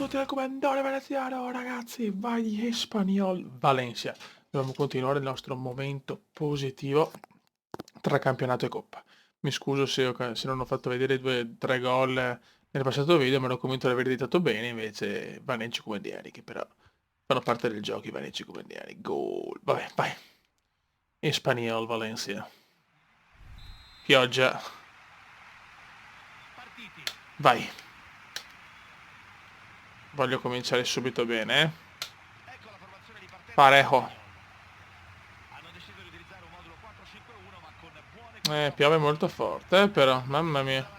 tutti al comandante veneziano, ragazzi, vai Espanyol Valencia. Dobbiamo continuare il nostro momento positivo tra campionato e coppa. Mi scuso se non ho fatto vedere 2 o 3 gol nel passato video, me l'ho convinto di aver editato bene, invece Valencia Comandiani, che però fanno parte del gioco i Valencia Comandiani. Gol. Vabbè, vai. Espanyol Valencia. Pioggia. Vai. Voglio cominciare subito bene, eh. Parejo. Piove molto forte, però, mamma mia.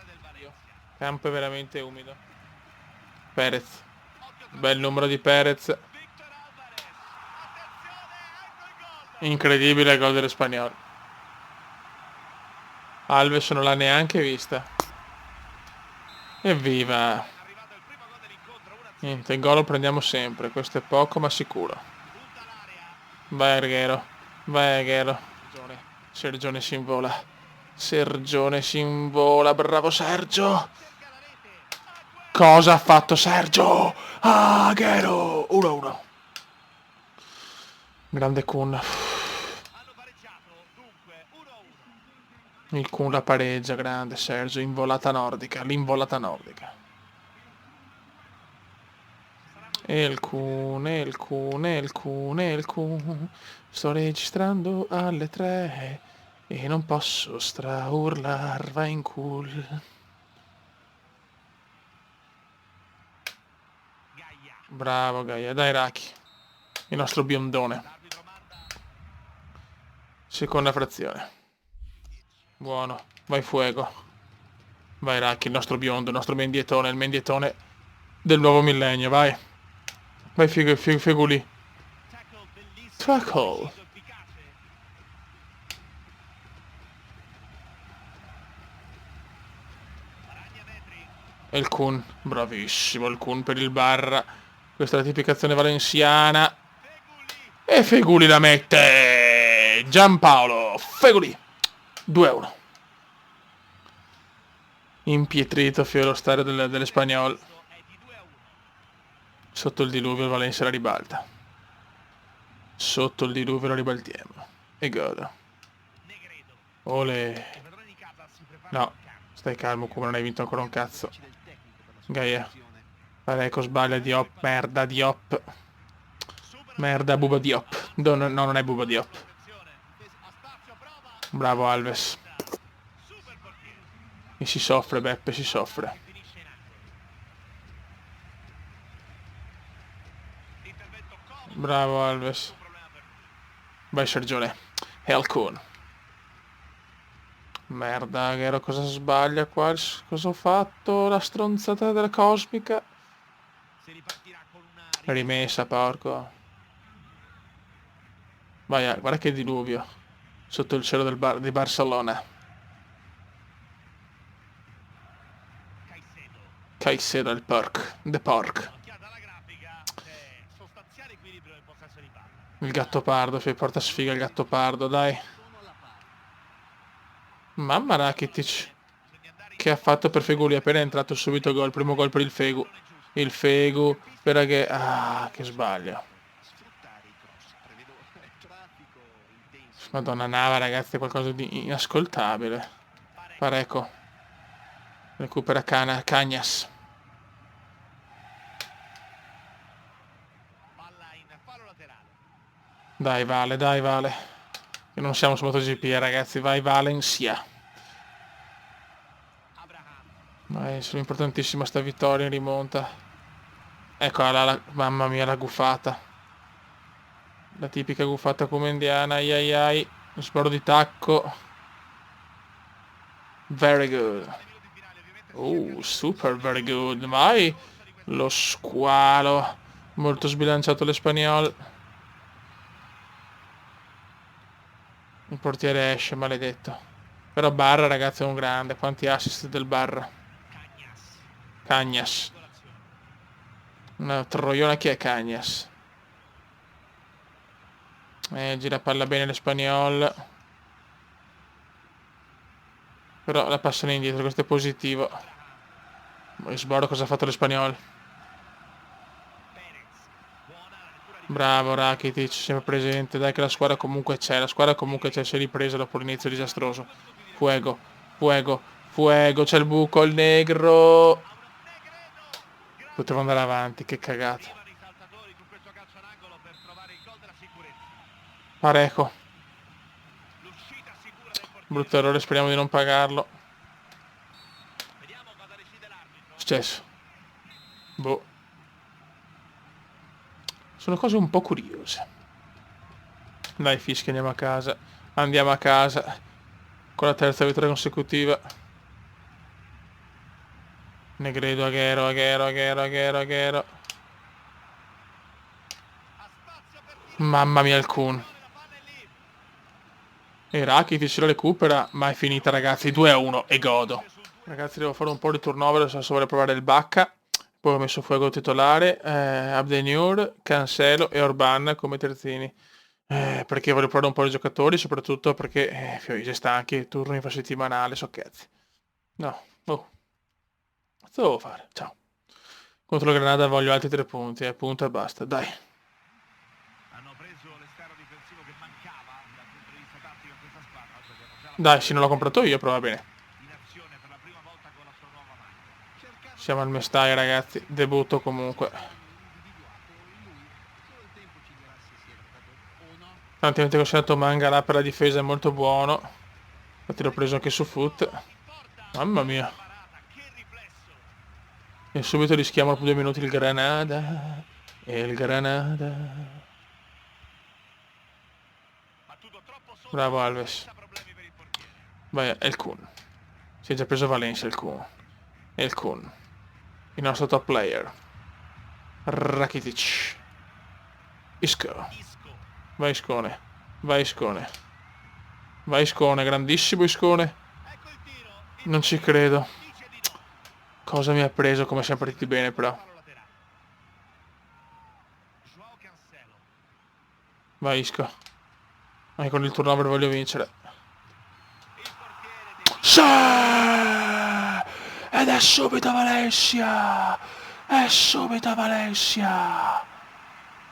Campo è veramente umido. Perez. Bel numero di Perez. Incredibile il gol dell'Espanyol. Alves non l'ha neanche vista. Evviva. Niente, il gol lo prendiamo sempre. Questo è poco ma sicuro. Vai Arguero. Vai Arguero. Sergione si invola. Sergione si invola. Bravo Sergio. Cosa ha fatto Sergio? Arguero. 1-1. Grande Kun. Il Kun la pareggia, grande Sergio. Involata nordica. L'involata nordica. E il Kun, e il Kun, e il Kun, e il Kun. Sto registrando alle 3 e non posso straurlar, va in culo. Bravo Gaia, dai Raki. Il nostro biondone. Seconda frazione. Buono, vai fuego. Vai Raki, il nostro biondo, il nostro mendietone, il mendietone del nuovo millennio, vai. Vai Feguli. Tackle. E il Kun, bravissimo il Kun per il Barra. Questa è la tipicazione valenziana. E Feguli la mette. Giampaolo Feguli. 2-1. Impietrito lo stadio dell'Espanyol. Sotto il diluvio il Valencia la ribalta. Sotto il diluvio la ribaltiamo. E godo. Ole. No, stai calmo come non hai vinto ancora un cazzo. Gaia. Pareco sbaglia Diop. Merda Diop. Merda Buba Diop. No, non è Buba Diop. Bravo Alves. E si soffre Beppe, si soffre. Bravo Alves. Vai Sergione. Helcon. Merda, Ghero, cosa sbaglia qua? Cosa ho fatto? La stronzata della cosmica. Rimessa, porco. Vai, guarda che diluvio. Sotto il cielo di Barcellona. Caicedo, il porc. The porc. Il gatto pardo, porta sfiga il gatto pardo, dai. Mamma Rakitic. Che ha fatto per Feguli, appena è entrato subito gol, primo gol per il Fegu. Il Fegu, spera che... Ah, che sbaglio. Madonna Nava, ragazzi, è qualcosa di inascoltabile. Pareco. Recupera Cagnas. Dai Vale, dai Vale. Che non siamo su MotoGP, ragazzi, vai Valencia. Vai, sono importantissima sta vittoria in rimonta. Eccola, mamma mia, la gufata. La tipica gufata comendiana, ai ai ai. Lo sparo di tacco. Very good. Super very good. Vai. Lo squalo. Molto sbilanciato l'Espanyol. Il portiere esce, maledetto. Però Barra, ragazzi, è un grande. Quanti assist del Barra. Cagnas. Una troiona, chi è Cagnas? Gira palla bene l'Espanyol. Però la passano indietro, questo è positivo. Sboro cosa ha fatto l'Espanyol. Bravo Rakitic, sempre presente. Dai che la squadra comunque c'è. La squadra comunque c'è. Si è ripresa dopo l'inizio disastroso. Fuego, fuego, fuego. C'è il buco, il negro. Potevo andare avanti, che cagata. Pareco. Brutto errore, speriamo di non pagarlo. Successo. Boh. Sono cose un po' curiose. Dai fischi, andiamo a casa. Andiamo a casa. Con la terza vittoria consecutiva. Negredo, Aguero, Aguero, Aguero, Aguero, Aguero. Mamma mia il Kun. E Rakitic se lo recupera, ma è finita ragazzi, 2-1 e godo. Ragazzi devo fare un po' di turnover, adesso vorrei provare il Bacca. Poi ho messo fuego titolare, Abdenur, Cancelo e Orban come terzini. Perché voglio provare un po' di giocatori, soprattutto perché Fioise stanchi, turno infrasettimanale, so cazzi. No, oh. Cosa devo fare? Ciao. Contro il Granada voglio altri 3 punti, punto e basta, dai. Dai, se non l'ho comprato io, prova bene. Siamo al Mestalla, ragazzi. Debutto comunque. Tanti avete considerato Mangala per la difesa, è molto buono. Infatti l'ho preso anche su foot. Mamma mia. E subito rischiamo dopo 2 minuti il Granada. E il Granada. Bravo Alves. Vai, è il Kun. Si è già preso Valencia il Kun. È il Kun. Il nostro top player. Rakitic. Isco. Vai Iscone. Vai Iscone. Vai Iscone, grandissimo Iscone. Non ci credo. Cosa mi ha preso, come siamo partiti bene però. Vai Isco. Anche con il turnover voglio vincere. Sì! Ed è subito Valencia! È subito Valencia!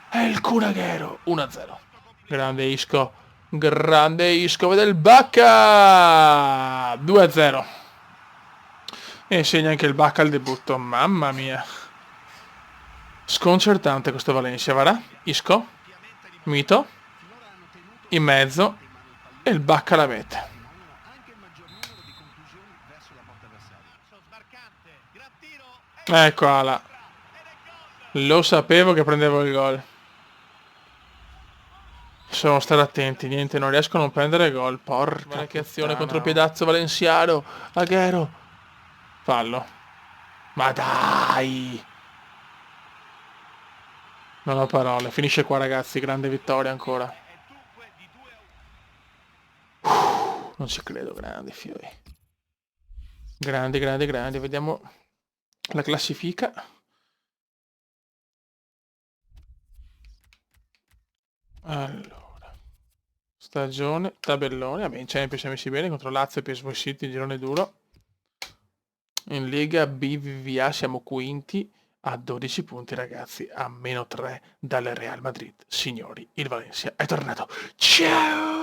È il Curaghero 1-0. Grande Isco. Grande Isco. Vede il Bacca 2-0. E segna anche il Bacca al debutto. Mamma mia. Sconcertante questo Valencia, va? Isco. Mito. In mezzo. E il Bacca la mette. Eccola. Lo sapevo che prendevo il gol. Sono stare attenti, niente, non riesco a non prendere gol. Porca che azione contro il piedazzo valenziano. Aguero. Fallo. Ma dai. Non ho parole. Finisce qua ragazzi, grande vittoria ancora. Non ci credo, grandi fiori. Grandi, grandi, grandi. Vediamo la classifica. Allora, stagione, tabellone. Vabbè, in Champions siamo messi bene contro Lazio e PSV City, girone duro. In Lega BVVA siamo quinti a 12 punti, ragazzi, a -3 dal Real Madrid. Signori, il Valencia è tornato. Ciao!